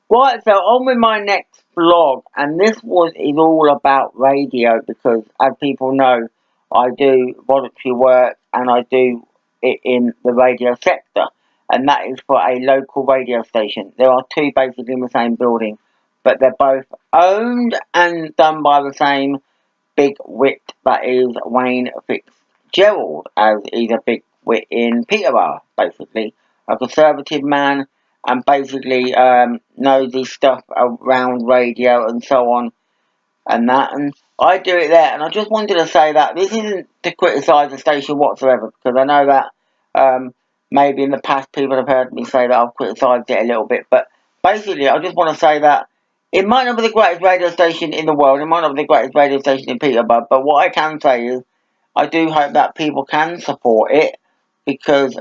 Right, so on with my next vlog, and is all about radio because, as people know, I do voluntary work and I do it in the radio sector, and that is for a local radio station. There are two basically in the same building, but they're both owned and done by the same big wit that is Wayne Fitzgerald, as he's a big wit in Peterborough, basically. A conservative man, and basically knows his stuff around radio and so on and that. And I do it there, and I just wanted to say that this isn't to criticise the station whatsoever, because I know that maybe in the past people have heard me say that I've criticised it a little bit, but basically I just want to say that it might not be the greatest radio station in the world, it might not be the greatest radio station in Peterborough, but what I can say is I do hope that people can support it, because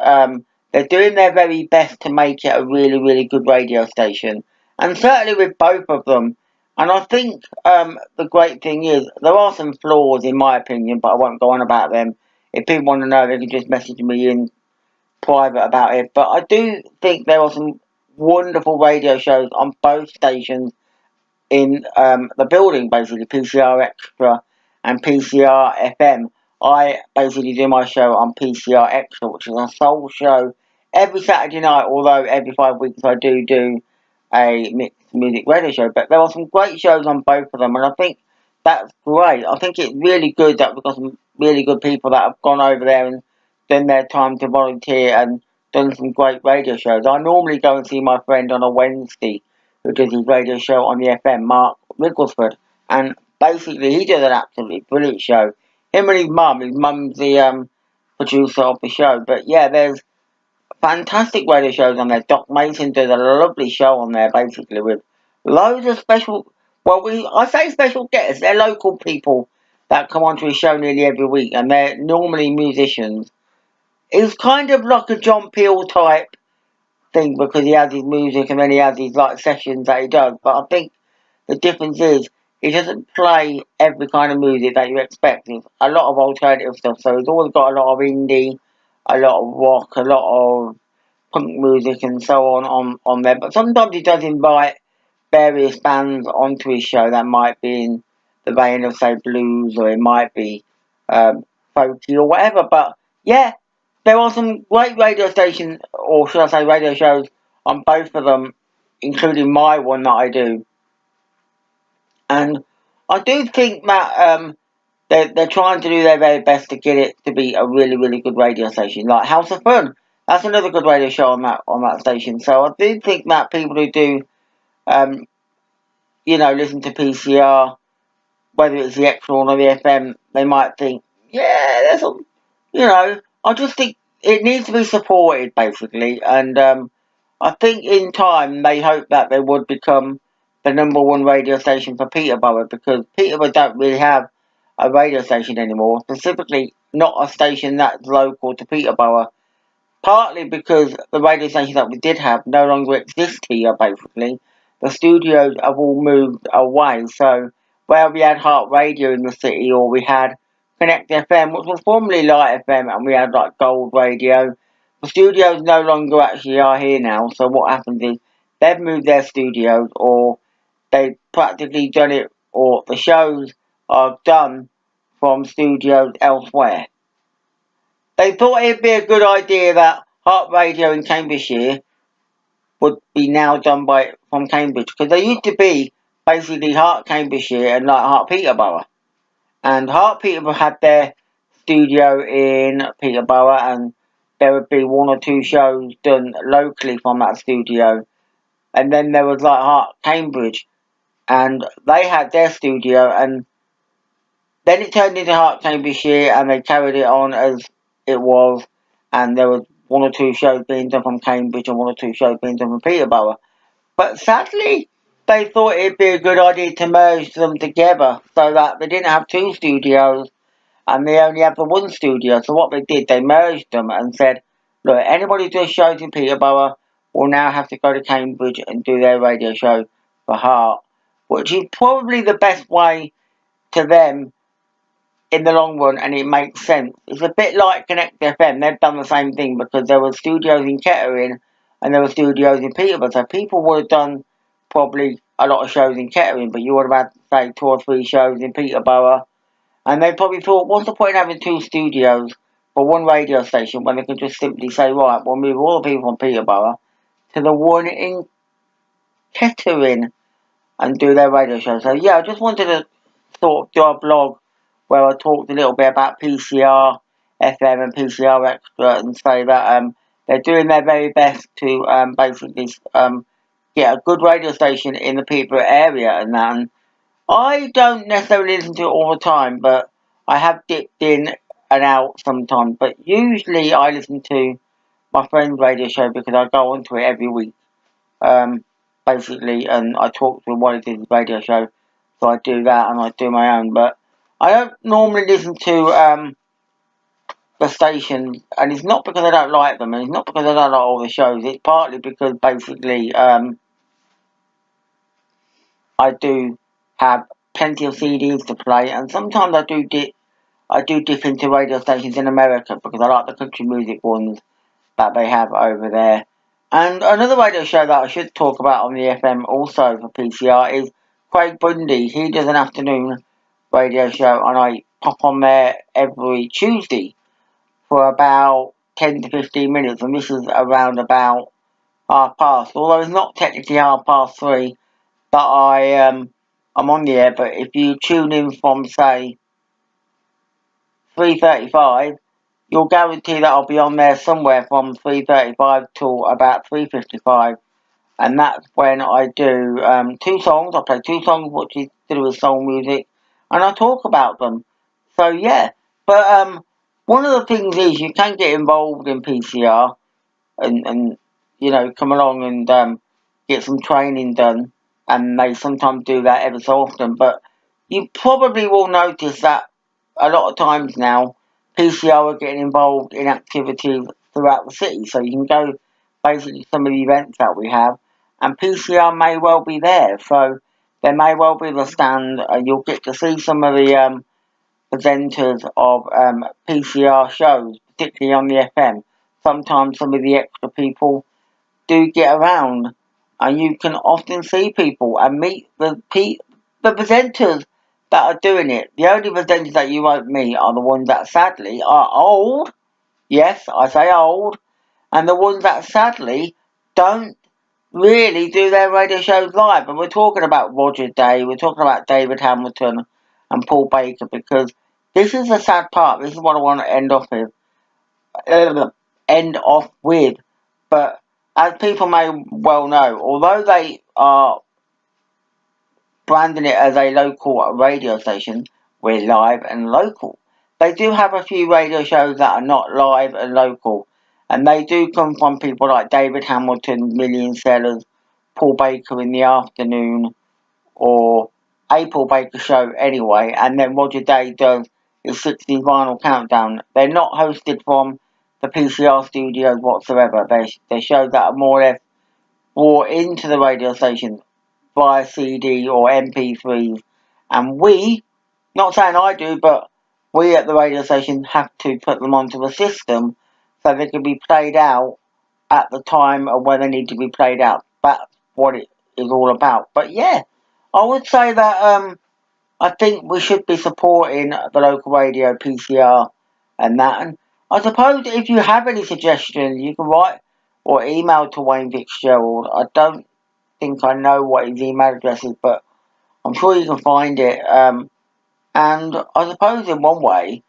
they're doing their very best to make it a really, really good radio station, and certainly with both of them. And I think the great thing is, there are some flaws in my opinion, but I won't go on about them. If people want to know, they can just message me in private about it. But I do think there are some wonderful radio shows on both stations in the building, basically PCR Extra and PCR FM. I basically do my show on PCR Extra, which is a soul show every Saturday night, although every 5 weeks I do a mixed music radio show. But there are some great shows on both of them, and I think that's great. I think it's really good that we've got some really good people that have gone over there and done their time to volunteer and done some great radio shows. I normally go and see my friend on a Wednesday who does his radio show on the FM, Mark Wigglesford, and basically he does an absolutely brilliant show. Him and his mum's the producer of the show. But yeah, there's fantastic radio shows on there. Doc Mason does a lovely show on there, basically, with loads of special, well, I say special guests, they're local people that come onto his show nearly every week, and they're normally musicians. It's kind of like a John Peel type thing, because he has his music and then he has his like sessions that he does. But I think the difference is he doesn't play every kind of music that you expect. It's a lot of alternative stuff. So he's always got a lot of indie, a lot of rock, a lot of punk music and so on there. But sometimes he does invite various bands onto his show that might be in the vein of, say, blues, or it might be folky or whatever. But yeah, there are some great radio stations, or should I say radio shows, on both of them, including my one that I do. And I do think that they're trying to do their very best to get it to be a really, really good radio station. Like House of Fun, that's another good radio show on that station. So I do think that people who do, listen to PCR, whether it's the X or the FM, they might think, yeah, there's some, I just think it needs to be supported, basically. And I think in time they hope that they would become the #1 radio station for Peterborough, because Peterborough don't really have a radio station anymore, specifically not a station that's local to Peterborough, partly because the radio stations that we did have no longer exist here, basically. The studios have all moved away, so where we had Heart Radio in the city, or we had Connect FM, which was formerly Light FM, and we had like Gold Radio, the studios no longer actually are here now. So what happens is they've moved their studios, or they've practically done it, or the shows are done from studios elsewhere. They thought it'd be a good idea that Heart Radio in Cambridgeshire would be now done from Cambridge, because they used to be basically Heart Cambridgeshire and like Heart Peterborough. And Heart Peterborough had their studio in Peterborough, and there would be 1 or 2 shows done locally from that studio. And then there was like Heart Cambridge, and they had their studio, and then it turned into Heart Cambridgeshire, and they carried it on as it was, and there was 1 or 2 shows being done from Cambridge and 1 or 2 shows being done from Peterborough. But sadly, they thought it'd be a good idea to merge them together so that they didn't have 2 studios and they only have the 1 studio. So what they did, they merged them and said, look, anybody who does shows in Peterborough will now have to go to Cambridge and do their radio show for Heart, which is probably the best way to them in the long run, and it makes sense. It's a bit like Connect FM. They've done the same thing, because there were studios in Kettering and there were studios in Peterborough, so people would have done probably a lot of shows in Kettering, but you would have had, say, 2 or 3 shows in Peterborough. And they probably thought, what's the point in having 2 studios for 1 radio station when they could just simply say, right, we'll move all the people from Peterborough to the one in Kettering and do their radio show. So yeah, I just wanted to sort of do a blog where I talked a little bit about PCR FM and PCR Extra and say that they're doing their very best to basically get a good radio station in the Peterborough area and that. And I don't necessarily listen to it all the time, but I have dipped in and out sometimes. But usually I listen to my friend's radio show because I go onto it every week. Basically, and I talk to what it is, his radio show, so I do that and I do my own, but I don't normally listen to the stations, and it's not because I don't like them, and it's not because I don't like all the shows, it's partly because basically I do have plenty of CDs to play, and sometimes I do dip into radio stations in America because I like the country music ones that they have over there. And another radio show that I should talk about on the FM also for PCR is Craig Bundy. He does an afternoon radio show and I pop on there every Tuesday for about 10 to 15 minutes, and this is around about 3:30. Although it's not technically 3:30 that I'm on the air, but if you tune in from say 3:35, you'll guarantee that I'll be on there somewhere from 3:35 till about 3:55, and that's when I do 2 songs. I play 2 songs which is to do with soul music, and I talk about them. So yeah, but one of the things is you can get involved in PCR and you know, come along and get some training done, and they sometimes do that ever so often. But you probably will notice that a lot of times now PCR are getting involved in activities throughout the city, so you can go basically to some of the events that we have, and PCR may well be there, so there may well be the stand, and you'll get to see some of the presenters of PCR shows, particularly on the FM. Sometimes some of the extra people do get around, and you can often see people and meet the presenters that are doing it. The only presenters that you won't meet are the ones that sadly are old. Yes, I say old. And the ones that sadly don't really do their radio shows live. And we're talking about Roger Day, we're talking about David Hamilton and Paul Baker, because this is the sad part. This is what I want to end off with. But as people may well know, although they are branding it as a local radio station, we're live and local. They do have a few radio shows that are not live and local, and they do come from people like David Hamilton, Million Sellers, Paul Baker in the afternoon, or a Paul Baker show anyway, and then Roger Day does his 60 Vinyl Countdown. They're not hosted from the PCR studios whatsoever. They're shows that are more or less brought into the radio station via CD or MP3s, and we, not saying I do, but we at the radio station have to put them onto the system so they can be played out at the time of when they need to be played out. That's what it is all about. But yeah, I would say that I think we should be supporting the local radio, PCR, and that. And I suppose if you have any suggestions, you can write or email to Wayne Fitzgerald. I don't think I know what his email address is, but I'm sure you can find it. And I suppose in one way,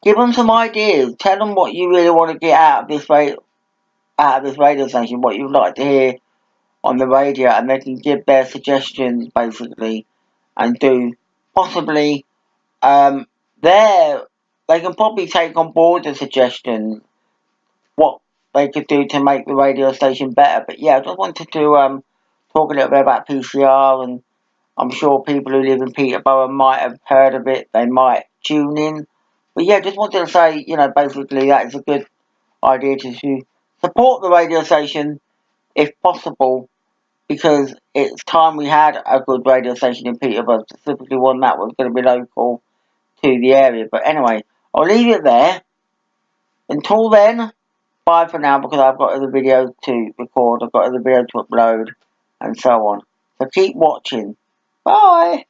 give them some ideas. Tell them what you really want to get out of this radio station, what you'd like to hear on the radio, and they can give their suggestions basically, and do possibly they can probably take on board the suggestions what they could do to make the radio station better. But yeah, I just wanted to talk a little bit about PCR, and I'm sure people who live in Peterborough might have heard of it. They might tune in. But yeah, just wanted to say, you know, basically that is a good idea to support the radio station if possible, because it's time we had a good radio station in Peterborough, specifically one that was going to be local to the area. But anyway, I'll leave it there. Until then, bye for now, because I've got other videos to record, I've got other videos to upload. and so on. So keep watching. Bye!